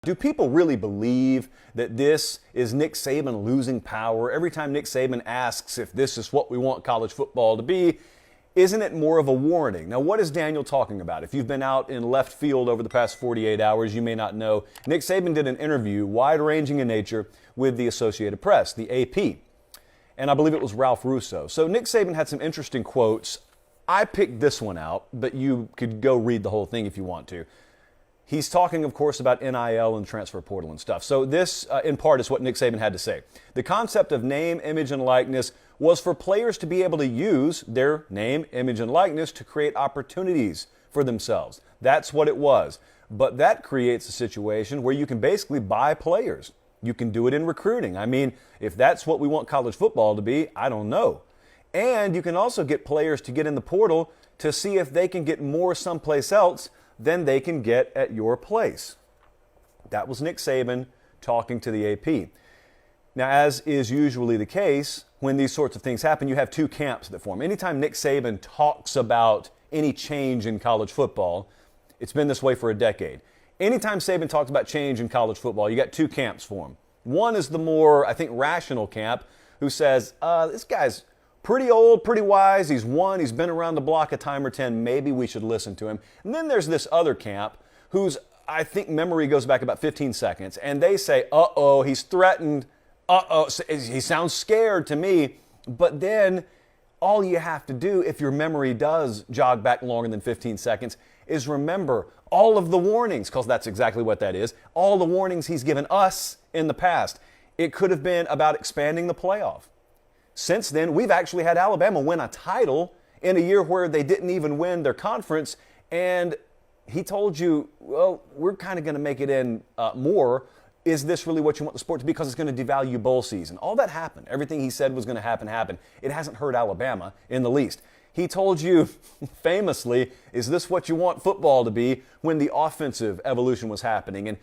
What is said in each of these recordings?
Do people really believe that this is Nick Saban losing power? Every time Nick Saban asks if this is what we want college football to be, isn't it more of a warning? Now, what is Daniel talking about? If you've been out in left field over the past 48 hours, you may not know. Nick Saban did an interview, wide-ranging in nature, with the Associated Press, the AP. And I believe it was Ralph Russo. So Nick Saban had some interesting quotes. I picked this one out, but you could go read the whole thing if you want to. He's talking, of course, about NIL and transfer portal and stuff. So this, in part, is what Nick Saban had to say. The concept of name, image, and likeness was for players to be able to use their name, image, and likeness to create opportunities for themselves. That's what it was. But that creates a situation where you can basically buy players. You can do it in recruiting. I mean, if that's what we want college football to be, I don't know. And you can also get players to get in the portal to see if they can get more someplace else than they can get at your place. That was Nick Saban talking to the AP. Now, as is usually the case, when these sorts of things happen, you have two camps that form. Anytime Nick Saban talks about any change in college football, it's been this way for a decade. Anytime Saban talks about change in college football, you got two camps form. One is the more, I think, rational camp who says, this guy's pretty old, pretty wise, he's won, he's been around the block a time or 10, maybe we should listen to him. And then there's this other camp whose, I think, memory goes back about 15 seconds, and they say, uh-oh, he's threatened, uh-oh, he sounds scared to me. But then all you have to do, if your memory does jog back longer than 15 seconds, is remember all of the warnings, because that's exactly what that is, all the warnings he's given us in the past. It could have been about expanding the playoff. Since then, we've actually had Alabama win a title in a year where they didn't even win their conference. And he told you, well, we're kind of going to make it in more. Is this really what you want the sport to be? Because it's going to devalue bowl season. All that happened. Everything he said was going to happen, happened. It hasn't hurt Alabama in the least. He told you famously, is this what you want football to be, when the offensive evolution was happening? And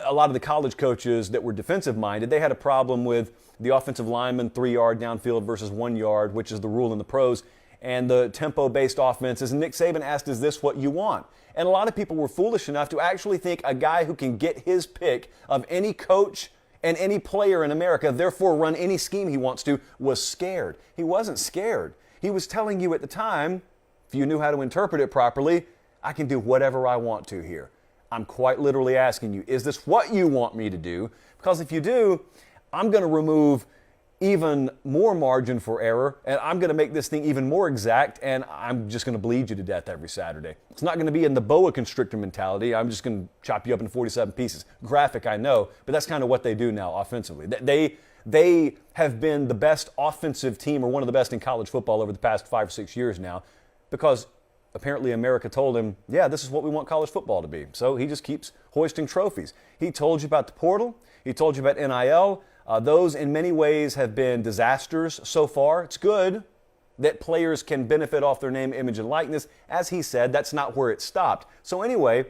a lot of the college coaches that were defensive-minded, they had a problem with the offensive lineman 3-yard downfield versus 1 yard, which is the rule in the pros, and the tempo-based offenses. And Nick Saban asked, is this what you want? And a lot of people were foolish enough to actually think a guy who can get his pick of any coach and any player in America, therefore run any scheme he wants to, was scared. He wasn't scared. He was telling you at the time, if you knew how to interpret it properly, I can do whatever I want to here. I'm quite literally asking you, is this what you want me to do? Because if you do, I'm going to remove even more margin for error, and I'm going to make this thing even more exact, and I'm just going to bleed you to death every Saturday. It's not going to be in the boa constrictor mentality. I'm just going to chop you up in 47 pieces. Graphic, I know, but that's kind of what they do now offensively. They have been the best offensive team, or one of the best in college football over the past 5 or 6 years now, because apparently America told him, yeah, this is what we want college football to be. So he just keeps hoisting trophies. He told you about the portal. He told you about NIL. Those, in many ways, have been disasters so far. It's good that players can benefit off their name, image, and likeness. As he said, that's not where it stopped. So anyway,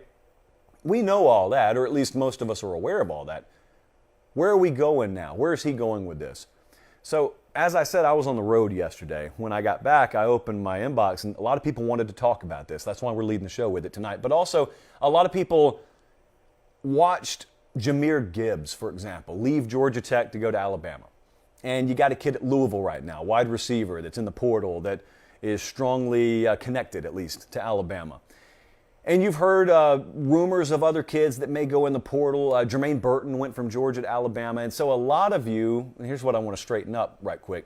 we know all that, or at least most of us are aware of all that. Where are we going now? Where is he going with this? So, as I said, I was on the road yesterday. When I got back, I opened my inbox, and a lot of people wanted to talk about this. That's why we're leading the show with it tonight. But also, a lot of people watched Jahmyr Gibbs, for example, leave Georgia Tech to go to Alabama. And you got a kid at Louisville right now, wide receiver, that's in the portal, that is strongly connected, at least, to Alabama. And you've heard rumors of other kids that may go in the portal. Jermaine Burton went from Georgia to Alabama. And so a lot of you, and here's what I want to straighten up right quick.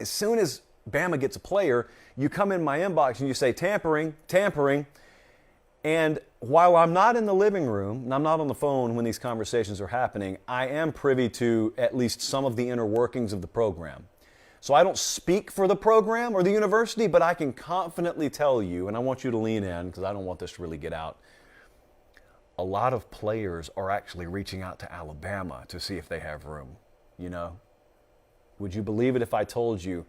As soon as Bama gets a player, you come in my inbox and you say, tampering, tampering. And while I'm not in the living room, and I'm not on the phone when these conversations are happening, I am privy to at least some of the inner workings of the program. So I don't speak for the program or the university, but I can confidently tell you, and I want you to lean in because I don't want this to really get out, a lot of players are actually reaching out to Alabama to see if they have room, you know? Would you believe it if I told you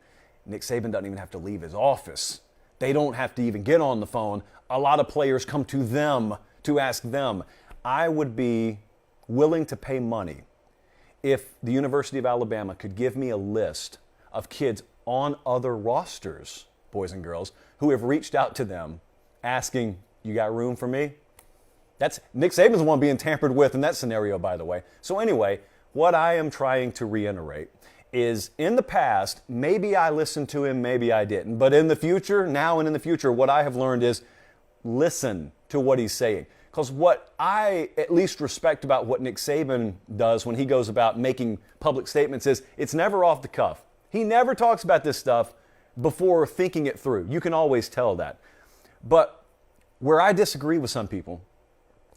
Nick Saban doesn't even have to leave his office? They don't have to even get on the phone. A lot of players come to them to ask them. I would be willing to pay money if the University of Alabama could give me a list of kids on other rosters, boys and girls, who have reached out to them asking, you got room for me? That's Nick Saban's the one being tampered with in that scenario, by the way. So anyway, what I am trying to reiterate is in the past, maybe I listened to him, maybe I didn't. But in the future, now and in the future, what I have learned is listen to what he's saying. Because what I at least respect about what Nick Saban does when he goes about making public statements is it's never off the cuff. He never talks about this stuff before thinking it through. You can always tell that. But where I disagree with some people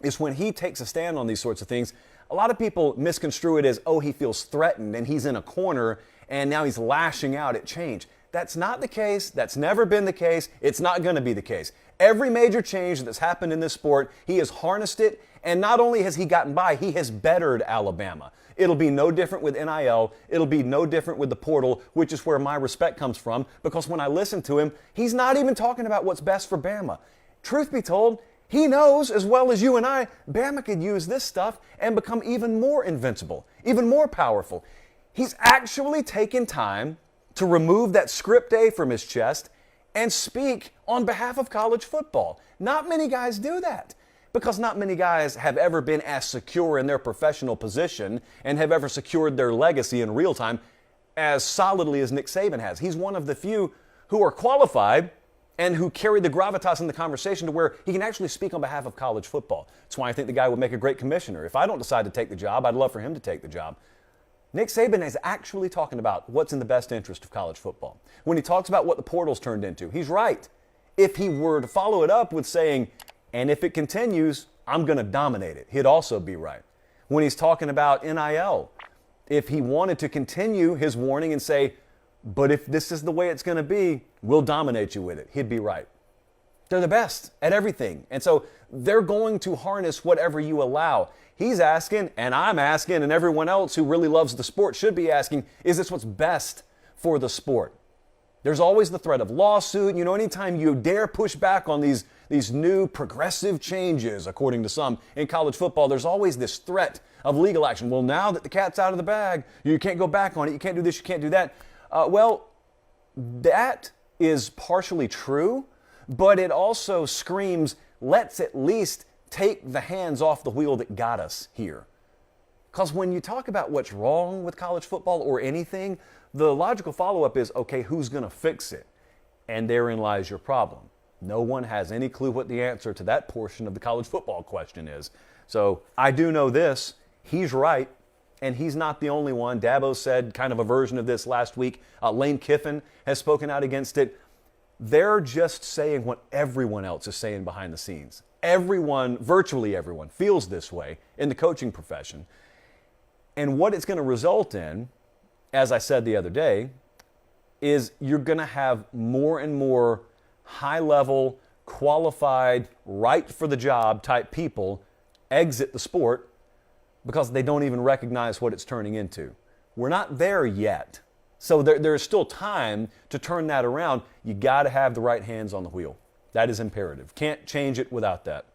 is when he takes a stand on these sorts of things, a lot of people misconstrue it as, oh, he feels threatened and he's in a corner and now he's lashing out at change. That's not the case. That's never been the case. It's not going to be the case. Every major change that's happened in this sport, he has harnessed it, and not only has he gotten by, he has bettered Alabama. It'll be no different with NIL. It'll be no different with the portal, which is where my respect comes from, because when I listen to him, he's not even talking about what's best for Bama. Truth be told, he knows as well as you and I, Bama could use this stuff and become even more invincible, even more powerful. He's actually taken time to remove that script A from his chest and speak on behalf of college football. Not many guys do that because not many guys have ever been as secure in their professional position and have ever secured their legacy in real time as solidly as Nick Saban has. He's one of the few who are qualified and who carry the gravitas in the conversation to where he can actually speak on behalf of college football. That's why I think the guy would make a great commissioner. If I don't decide to take the job, I'd love for him to take the job. Nick Saban is actually talking about what's in the best interest of college football. When he talks about what the portal's turned into, he's right. If he were to follow it up with saying, and if it continues, I'm going to dominate it, he'd also be right. When he's talking about NIL, if he wanted to continue his warning and say, but if this is the way it's going to be, we'll dominate you with it, he'd be right. They're the best at everything. And so they're going to harness whatever you allow. He's asking, and I'm asking, and everyone else who really loves the sport should be asking, is this what's best for the sport? There's always the threat of lawsuit. You know, anytime you dare push back on these new progressive changes, according to some, in college football, there's always this threat of legal action. Well, now that the cat's out of the bag, you can't go back on it. You can't do this, you can't do that. Well, that is partially true, but it also screams, let's at least take the hands off the wheel that got us here. Because when you talk about what's wrong with college football or anything, the logical follow-up is, okay, who's going to fix it? And therein lies your problem. No one has any clue what the answer to that portion of the college football question is. So I do know this, he's right, and he's not the only one. Dabo said kind of a version of this last week. Lane Kiffin has spoken out against it. They're just saying what everyone else is saying behind the scenes. Everyone, virtually everyone, feels this way in the coaching profession. And what it's going to result in, as I said the other day, is you're going to have more and more high-level, qualified, right for the job type people exit the sport because they don't even recognize what it's turning into. We're not there yet. So there's still time to turn that around. You got to have the right hands on the wheel. That is imperative. Can't change it without that.